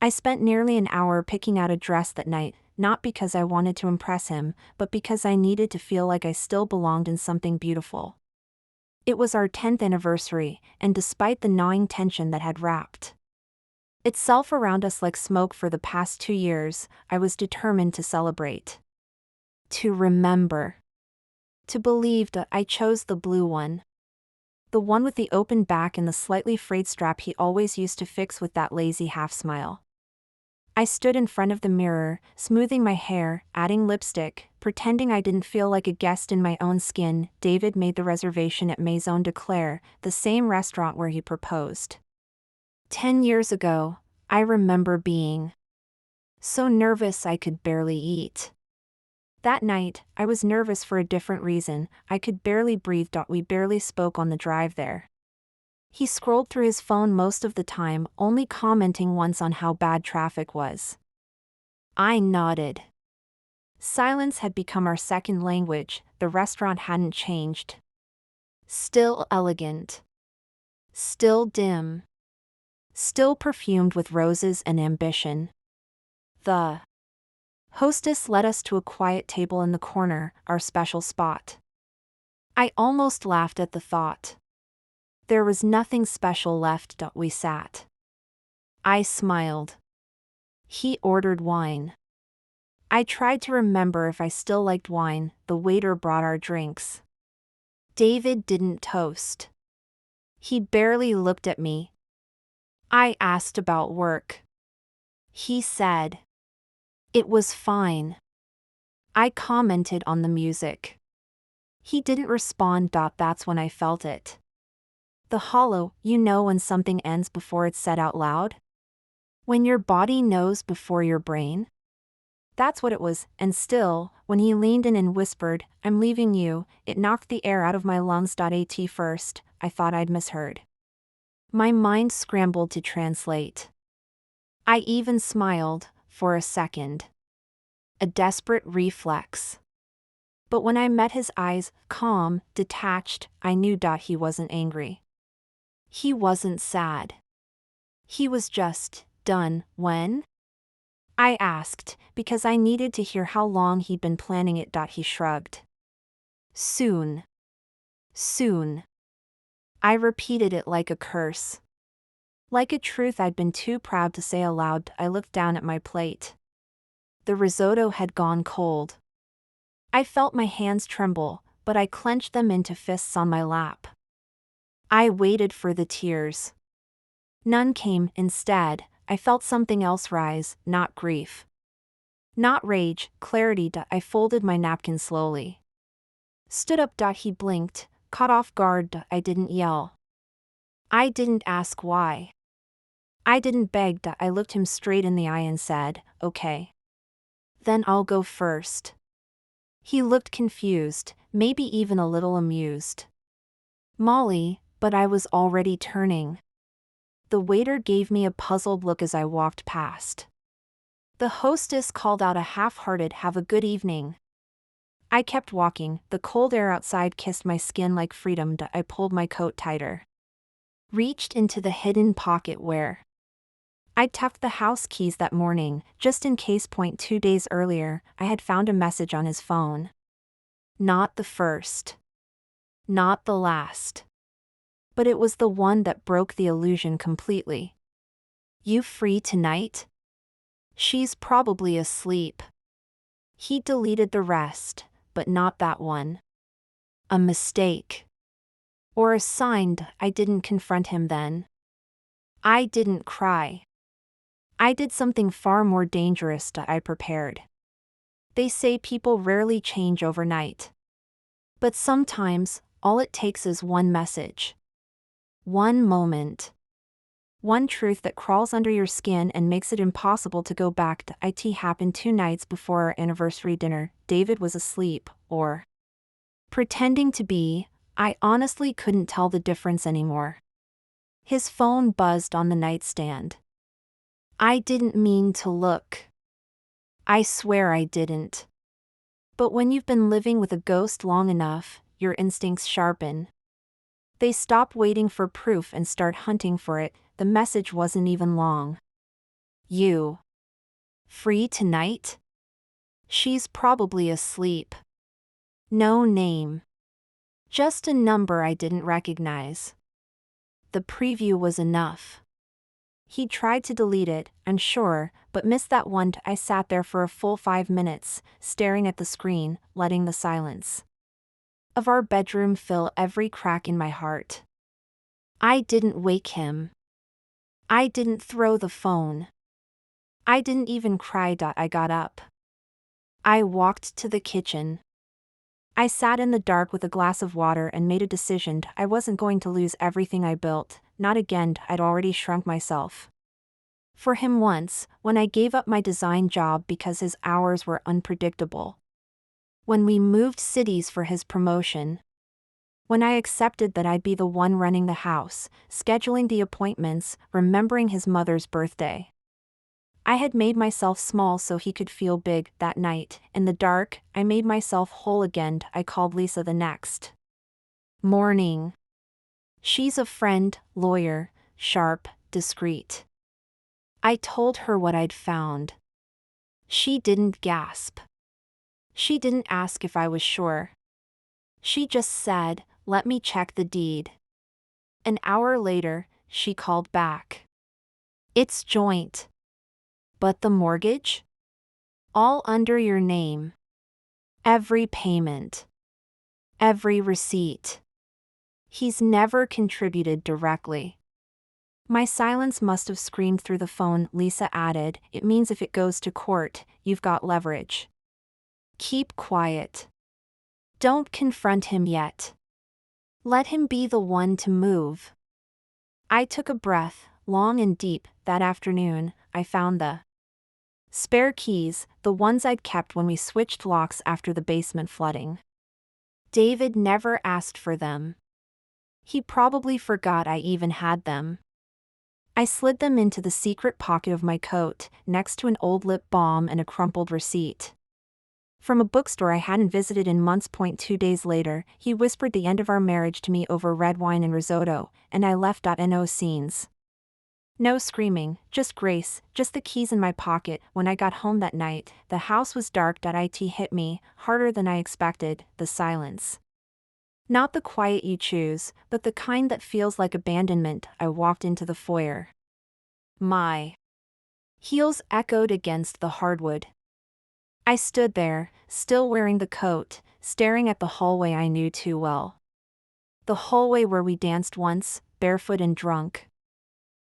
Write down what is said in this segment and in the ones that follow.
I spent nearly an hour picking out a dress that night, not because I wanted to impress him, but because I needed to feel like I still belonged in something beautiful. It was our 10th anniversary, and despite the gnawing tension that had wrapped itself around us like smoke for the past 2 years, I was determined to celebrate. To remember. To believe that I chose the blue one. The one with the open back and the slightly frayed strap he always used to fix with that lazy half-smile. I stood in front of the mirror, smoothing my hair, adding lipstick, pretending I didn't feel like a guest in my own skin. David made the reservation at Maison de Claire, the same restaurant where he proposed. 10 years ago, I remember being so nervous I could barely eat. That night, I was nervous for a different reason. I could barely breathe. We barely spoke on the drive there. He scrolled through his phone most of the time, only commenting once on how bad traffic was. I nodded. Silence had become our second language. The restaurant hadn't changed. Still elegant. Still dim. Still perfumed with roses and ambition. The hostess led us to a quiet table in the corner, our special spot. I almost laughed at the thought. There was nothing special left. We sat. I smiled. He ordered wine. I tried to remember if I still liked wine. The waiter brought our drinks. David didn't toast. He barely looked at me. I asked about work. He said it was fine. I commented on the music. He didn't respond. That's when I felt it. The hollow, when something ends before it's said out loud? When your body knows before your brain? That's what it was, and still, when he leaned in and whispered, "I'm leaving you," it knocked the air out of my lungs. At first, I thought I'd misheard. My mind scrambled to translate. I even smiled, for a second. A desperate reflex. But when I met his eyes, calm, detached, I knew he wasn't angry. He wasn't sad. He was just done. When? I asked, because I needed to hear how long he'd been planning it. He shrugged. Soon. Soon. I repeated it like a curse. Like a truth I'd been too proud to say aloud. I looked down at my plate. The risotto had gone cold. I felt my hands tremble, but I clenched them into fists on my lap. I waited for the tears. None came. Instead, I felt something else rise, not grief. Not rage, clarity. I folded my napkin slowly. Stood up. He blinked, caught off guard. I didn't yell. I didn't ask why. I didn't beg. I looked him straight in the eye and said, "Okay. Then I'll go first." He looked confused, maybe even a little amused. Molly, but I was already turning. The waiter gave me a puzzled look as I walked past. The hostess called out a half-hearted "Have a good evening." I kept walking. The cold air outside kissed my skin like freedom. I pulled my coat tighter. Reached into the hidden pocket where I'd tucked the house keys that morning, just in case. 2 days earlier, I had found a message on his phone. Not the first. Not the last. But it was the one that broke the illusion completely. "You free tonight?" "She's probably asleep." He deleted the rest, but not that one. A mistake. Or a sign. I didn't confront him then. I didn't cry. I did something far more dangerous. I prepared. They say people rarely change overnight. But sometimes, all it takes is one message. One moment. One truth that crawls under your skin and makes it impossible to go back. It happened 2 nights before our anniversary dinner. David was asleep, or pretending to be. I honestly couldn't tell the difference anymore. His phone buzzed on the nightstand. I didn't mean to look. I swear I didn't. But when you've been living with a ghost long enough, your instincts sharpen. They stop waiting for proof and start hunting for it. The message wasn't even long. You. Free tonight? She's probably asleep. No name. Just a number I didn't recognize. The preview was enough. He tried to delete it, I'm sure, but missed that one. I sat there for a full 5 minutes, staring at the screen, letting the silence of our bedroom fill every crack in my heart. I didn't wake him. I didn't throw the phone. I didn't even cry. I got up. I walked to the kitchen. I sat in the dark with a glass of water and made a decision. I wasn't going to lose everything I built, not again. I'd already shrunk myself for him once, when I gave up my design job because his hours were unpredictable. When we moved cities for his promotion. When I accepted that I'd be the one running the house, scheduling the appointments, remembering his mother's birthday. I had made myself small so he could feel big. That night, in the dark, I made myself whole again. I called Lisa the next morning. She's a friend, lawyer, sharp, discreet. I told her what I'd found. She didn't gasp. She didn't ask if I was sure. She just said, "Let me check the deed." An hour later, she called back. "It's joint. But the mortgage? All under your name. Every payment. Every receipt. He's never contributed directly." My silence must have screamed through the phone. Lisa added, "It means if it goes to court, you've got leverage. Keep quiet. Don't confront him yet. Let him be the one to move." I took a breath, long and deep. That afternoon, I found the spare keys, the ones I'd kept when we switched locks after the basement flooding. David never asked for them. He probably forgot I even had them. I slid them into the secret pocket of my coat, next to an old lip balm and a crumpled receipt from a bookstore I hadn't visited in months. 2 days later, he whispered the end of our marriage to me over red wine and risotto, and I left. No scenes. No screaming, just grace, just the keys in my pocket. When I got home that night, the house was dark. It hit me, harder than I expected, the silence. Not the quiet you choose, but the kind that feels like abandonment. I walked into the foyer. My heels echoed against the hardwood. I stood there, still wearing the coat, staring at the hallway I knew too well. The hallway where we danced once, barefoot and drunk.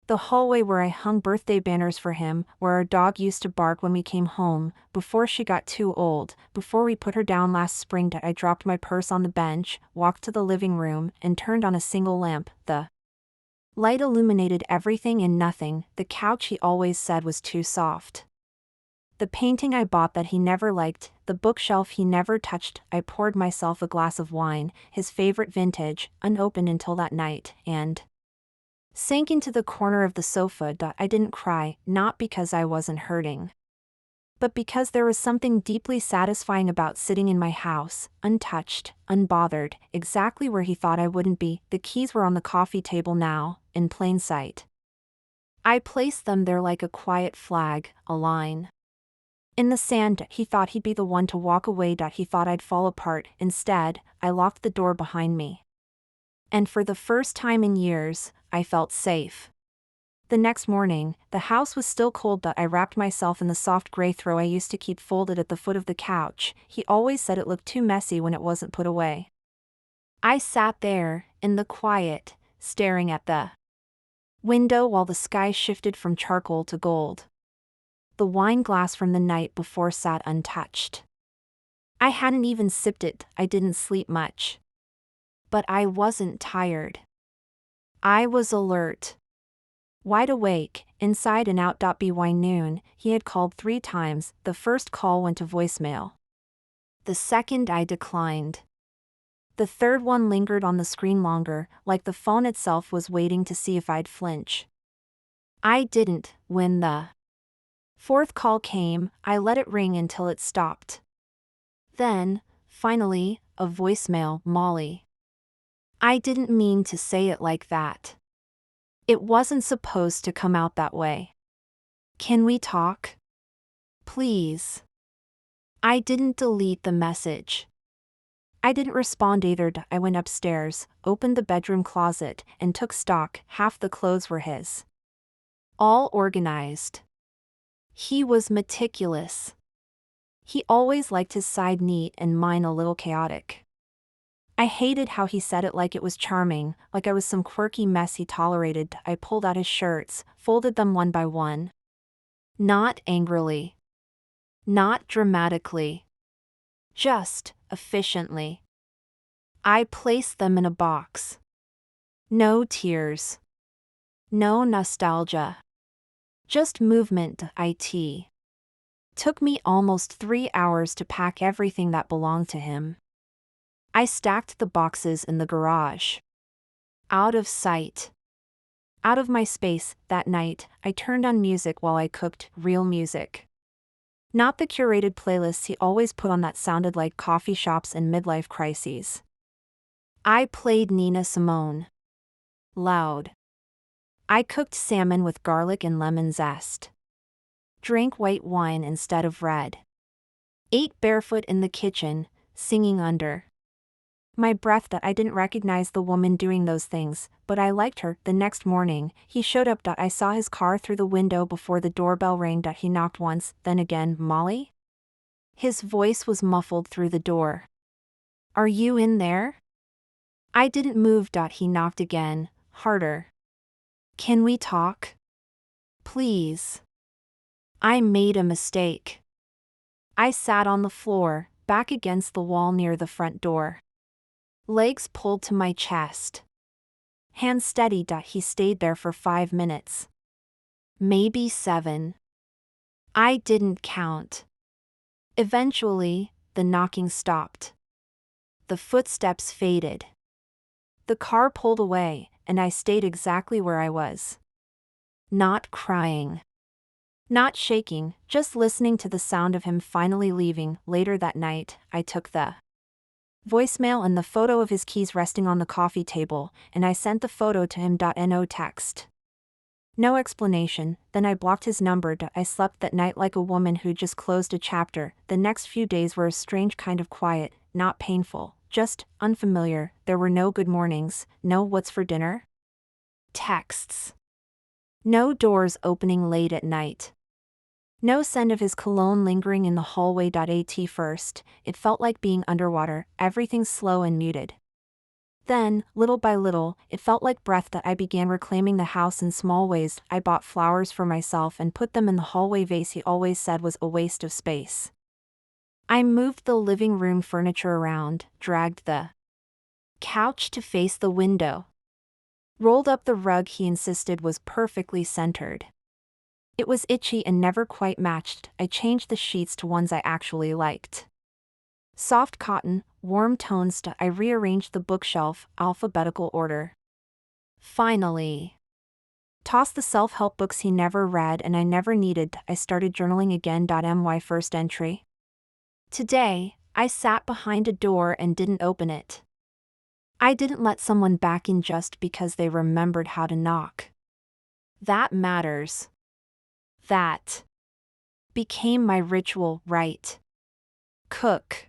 The hallway where I hung birthday banners for him, where our dog used to bark when we came home, before she got too old, before we put her down last spring. I dropped my purse on the bench, walked to the living room, and turned on a single lamp. The light illuminated everything and nothing. The couch he always said was too soft. The painting I bought that he never liked, the bookshelf he never touched. I poured myself a glass of wine, his favorite vintage, unopened until that night, and sank into the corner of the sofa. I didn't cry, not because I wasn't hurting, but because there was something deeply satisfying about sitting in my house, untouched, unbothered, exactly where he thought I wouldn't be. The keys were on the coffee table now, in plain sight. I placed them there like a quiet flag, a line in the sand. He thought he'd be the one to walk away. He thought I'd fall apart. Instead, I locked the door behind me. And for the first time in years, I felt safe. The next morning, the house was still cold. I wrapped myself in the soft gray throw I used to keep folded at the foot of the couch. He always said it looked too messy when it wasn't put away. I sat there, in the quiet, staring at the window while the sky shifted from charcoal to gold. The wine glass from the night before sat untouched. I hadn't even sipped it. I didn't sleep much. But I wasn't tired. I was alert. Wide awake, inside and out. By noon, he had called 3 times. The first call went to voicemail. The second I declined. The third one lingered on the screen longer, like the phone itself was waiting to see if I'd flinch. I didn't. When the fourth call came, I let it ring until it stopped. Then, finally, a voicemail. "Molly. I didn't mean to say it like that. It wasn't supposed to come out that way. Can we talk? Please. I didn't delete the message. I didn't respond either. I went upstairs, opened the bedroom closet, and took stock. Half the clothes were his. All organized. He was meticulous. He always liked his side neat and mine a little chaotic. I hated how he said it like it was charming, like I was some quirky mess he tolerated. I pulled out his shirts, folded them one by one. Not angrily. Not dramatically. Just efficiently. I placed them in a box. No tears. No nostalgia. Just movement. It took me almost 3 hours to pack everything that belonged to him. I stacked the boxes in the garage. Out of sight. Out of my space. That night, I turned on music while I cooked, real music. Not the curated playlists he always put on that sounded like coffee shops and midlife crises. I played Nina Simone. Loud. I cooked salmon with garlic and lemon zest. Drank white wine instead of red. Ate barefoot in the kitchen, singing under my breath that I didn't recognize the woman doing those things, but I liked her. The next morning, he showed up. I saw his car through the window before the doorbell rang. He knocked once, then again. Molly? His voice was muffled through the door. Are you in there? I didn't move. He knocked again, harder. Can we talk? Please. I made a mistake. I sat on the floor, back against the wall near the front door. Legs pulled to my chest. Hands steady. He stayed there for 5 minutes. Maybe 7. I didn't count. Eventually, the knocking stopped. The footsteps faded. The car pulled away, and I stayed exactly where I was. Not crying. Not shaking, just listening to the sound of him finally leaving. Later that night, I took the voicemail and the photo of his keys resting on the coffee table, and I sent the photo to him. No text. No explanation. Then I blocked his number. I slept that night like a woman who just closed a chapter. The next few days were a strange kind of quiet, not painful, just unfamiliar. There were no good mornings, no what's for dinner texts. No doors opening late at night. No scent of his cologne lingering in the hallway. At first, it felt like being underwater, everything slow and muted. Then, little by little, it felt like breath. I began reclaiming the house in small ways. I bought flowers for myself and put them in the hallway vase he always said was a waste of space. I moved the living room furniture around, dragged the couch to face the window. Rolled up the rug he insisted was perfectly centered. It was itchy and never quite matched. I changed the sheets to ones I actually liked. Soft cotton, warm tones. I rearranged the bookshelf, alphabetical order. Finally. Tossed the self-help books he never read and I never needed. I started journaling again. My first entry. Today, I sat behind a door and didn't open it. I didn't let someone back in just because they remembered how to knock. That matters. That became my ritual. Right. Cook.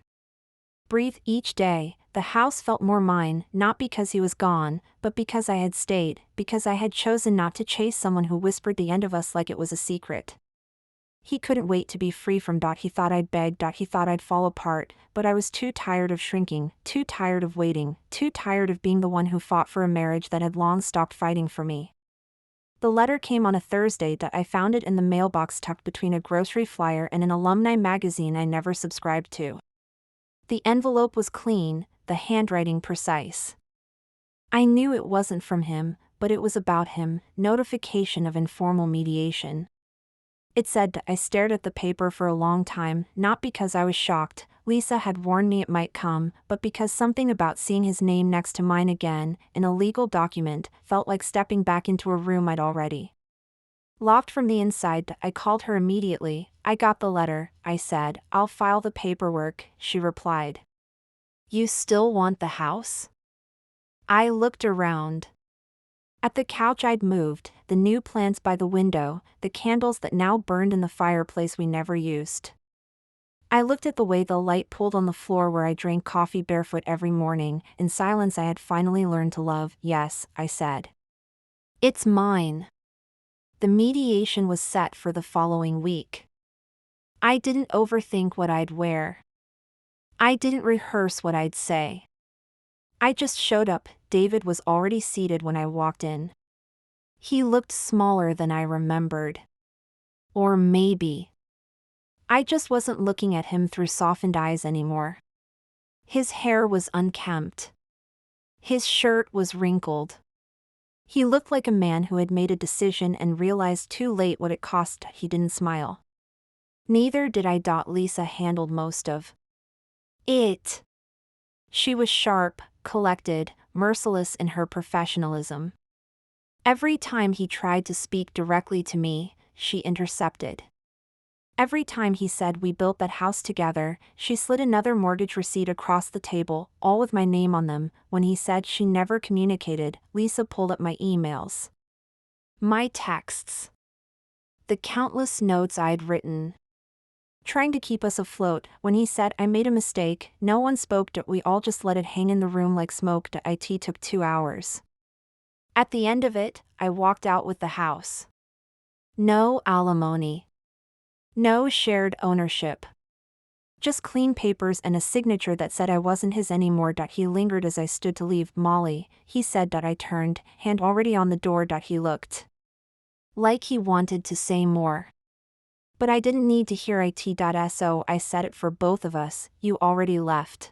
Breathe each day. The house felt more mine, not because he was gone, but because I had stayed, because I had chosen not to chase someone who whispered the end of us like it was a secret. He couldn't wait to be free from. He thought I'd beg. He thought I'd fall apart, but I was too tired of shrinking, too tired of waiting, too tired of being the one who fought for a marriage that had long stopped fighting for me. The letter came on a Thursday. I found it in the mailbox tucked between a grocery flyer and an alumni magazine I never subscribed to. The envelope was clean, the handwriting precise. I knew it wasn't from him, but it was about him. Notification of informal mediation. It said. I stared at the paper for a long time, not because I was shocked, Lisa had warned me it might come, but because something about seeing his name next to mine again, in a legal document, felt like stepping back into a room I'd already locked from the inside. I called her immediately. I got the letter, I said. I'll file the paperwork, she replied. You still want the house? I looked around. At the couch I'd moved, the new plants by the window, the candles that now burned in the fireplace we never used. I looked at the way the light pooled on the floor where I drank coffee barefoot every morning. In silence I had finally learned to love. Yes, I said. It's mine. The mediation was set for the following week. I didn't overthink what I'd wear. I didn't rehearse what I'd say. I just showed up. David was already seated when I walked in. He looked smaller than I remembered. Or maybe I just wasn't looking at him through softened eyes anymore. His hair was unkempt. His shirt was wrinkled. He looked like a man who had made a decision and realized too late what it cost. He didn't smile. Neither did I. Lisa handled most of it. She was sharp, collected, merciless in her professionalism. Every time he tried to speak directly to me, she intercepted. Every time he said we built that house together, she slid another mortgage receipt across the table, all with my name on them. When he said she never communicated, Lisa pulled up my emails. My texts. The countless notes I'd written, trying to keep us afloat. When he said I made a mistake, no one spoke. We all just let it hang in the room like smoke. It took 2 hours. At the end of it, I walked out with the house. No alimony. No shared ownership. Just clean papers and a signature that said I wasn't his anymore. He lingered as I stood to leave. Molly, he said. I turned, hand already on the door. He looked like he wanted to say more. But I didn't need to hear it. So I said it for both of us. You already left.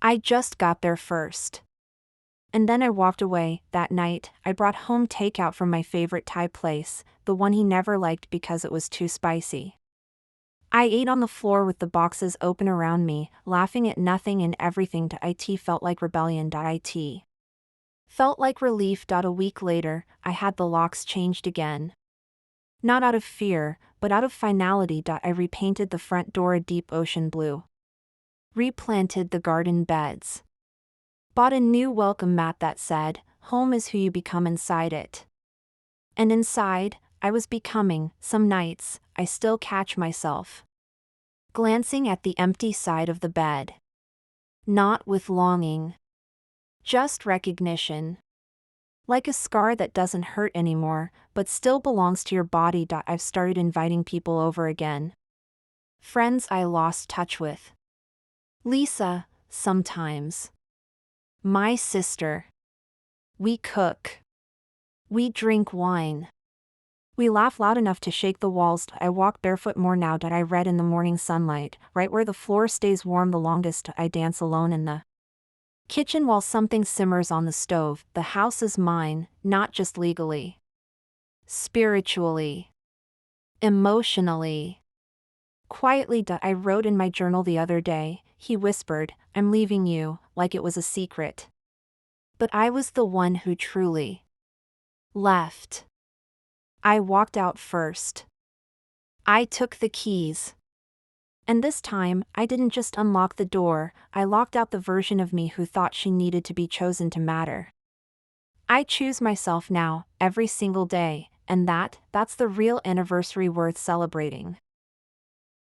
I just got there first. And then I walked away. That night, I brought home takeout from my favorite Thai place, the one he never liked because it was too spicy. I ate on the floor with the boxes open around me, laughing at nothing and everything. It felt like rebellion. It felt like relief. A week later, I had the locks changed again. Not out of fear, but out of finality. I repainted the front door a deep ocean blue. Replanted the garden beds. Bought a new welcome mat that said, "Home is who you become inside it." And inside, I was becoming. Some nights, I still catch myself glancing at the empty side of the bed. Not with longing. Just recognition. Like a scar that doesn't hurt anymore, but still belongs to your body. I've started inviting people over again. Friends I lost touch with. Lisa, sometimes. My sister. We cook. We drink wine. We laugh loud enough to shake the walls. I walk barefoot more now. I read in the morning sunlight, right where the floor stays warm the longest. I dance alone in the kitchen while something simmers on the stove. The house is mine, not just legally. Spiritually. Emotionally. Quietly. I wrote in my journal the other day, he whispered, "I'm leaving you," like it was a secret. But I was the one who truly left. I walked out first. I took the keys. And this time, I didn't just unlock the door, I locked out the version of me who thought she needed to be chosen to matter. I choose myself now, every single day, and that's the real anniversary worth celebrating.